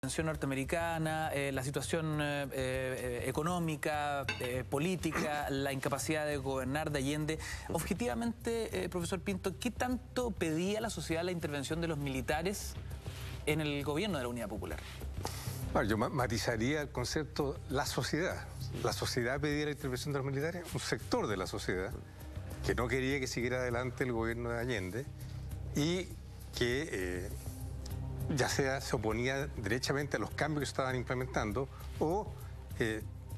intervención norteamericana, la situación económica, política, la incapacidad de gobernar de Allende. Objetivamente, profesor Pinto, ¿qué tanto pedía la sociedad la intervención de los militares en el gobierno de la Unidad Popular? Bueno, yo matizaría el concepto la sociedad. La sociedad pedía la intervención de los militares, un sector de la sociedad que no quería que siguiera adelante el gobierno de Allende y que ya sea se oponía derechamente a los cambios que se estaban implementando o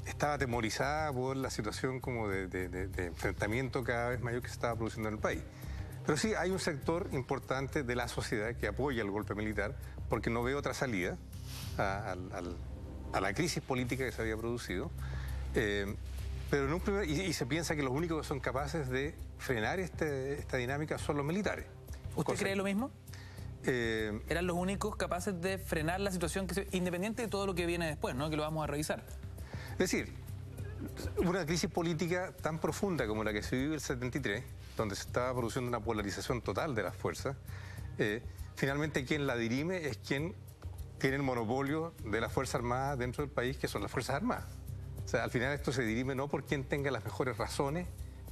estaba atemorizada por la situación como de enfrentamiento cada vez mayor que se estaba produciendo en el país. Pero sí hay un sector importante de la sociedad que apoya el golpe militar porque no ve otra salida a la crisis política que se había producido. Pero en un y se piensa que los únicos que son capaces de frenar esta dinámica son los militares. ¿Usted cree lo mismo? ¿Eran los únicos capaces de frenar la situación, independiente de todo lo que viene después, ¿no? Que lo vamos a revisar? Es decir, una crisis política tan profunda como la que se vivió en el 73, donde se estaba produciendo una polarización total de las fuerzas, finalmente quien la dirime es quien tiene el monopolio de las Fuerzas Armadas dentro del país, que son las Fuerzas Armadas. O sea, al final esto se dirime no por quien tenga las mejores razones,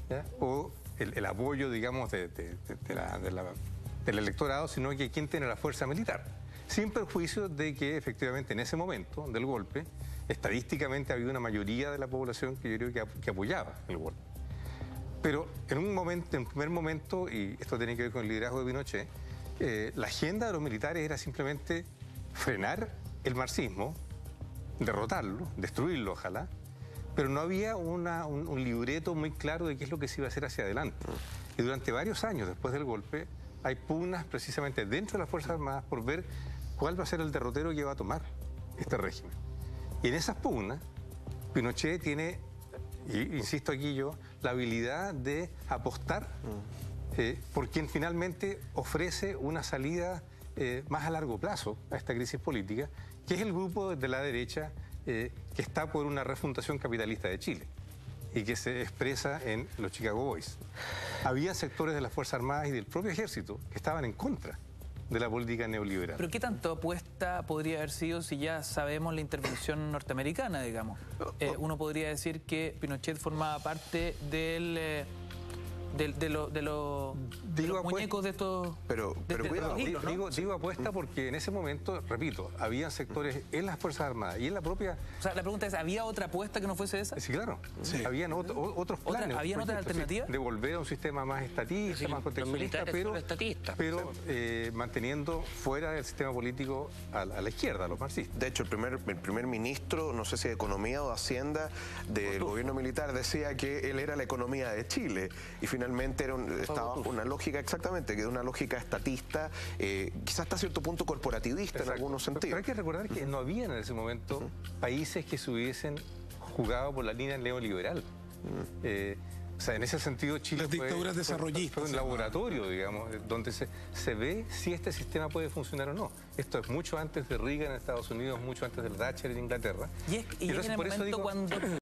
¿ya? O el apoyo, digamos, del electorado, sino que quien tiene la fuerza militar. Sin perjuicio de que efectivamente en ese momento del golpe, estadísticamente había una mayoría de la población que yo creo que apoyaba el golpe. Pero en un primer momento, y esto tiene que ver con el liderazgo de Pinochet, la agenda de los militares era simplemente frenar el marxismo, derrotarlo, destruirlo ojalá, pero no había un libreto muy claro de qué es lo que se iba a hacer hacia adelante. Y durante varios años después del golpe hay pugnas precisamente dentro de las Fuerzas Armadas por ver cuál va a ser el derrotero que va a tomar este régimen. Y en esas pugnas Pinochet tiene, y insisto aquí yo, la habilidad de apostar por quien finalmente ofrece una salida más a largo plazo a esta crisis política, que es el grupo de la derecha que está por una refundación capitalista de Chile y que se expresa en los Chicago Boys. Había sectores de las Fuerzas Armadas y del propio ejército que estaban en contra de la política neoliberal. ¿Pero qué tanto apuesta podría haber sido si ya sabemos la intervención norteamericana, digamos? Uno podría decir que Pinochet formaba parte de los muñecos de estos... Pero cuidado, digo apuesta porque en ese momento, repito, había sectores en las Fuerzas Armadas y en la propia... O sea, la pregunta es, ¿había otra apuesta que no fuese esa? Sí, claro. Sí. Habían otros planes. ¿Habían otras alternativas? De volver a un sistema más estatista, sí, más proteccionista, pero manteniendo fuera del sistema político a la izquierda, a los marxistas. De hecho, el primer ministro, no sé si de Economía o de Hacienda, del gobierno militar, decía que él era la economía de Chile y finalmente estaba bajo una lógica, exactamente, que era una lógica estatista, quizás hasta cierto punto corporativista. Exacto. En algunos sentidos. Pero hay que recordar que no había en ese momento países que se hubiesen jugado por la línea neoliberal. O sea, en ese sentido Chile las dictaduras desarrollistas fue un laboratorio, digamos, donde se ve si este sistema puede funcionar o no. Esto es mucho antes de Reagan en Estados Unidos, mucho antes del Thatcher en Inglaterra. Y en el momento cuando...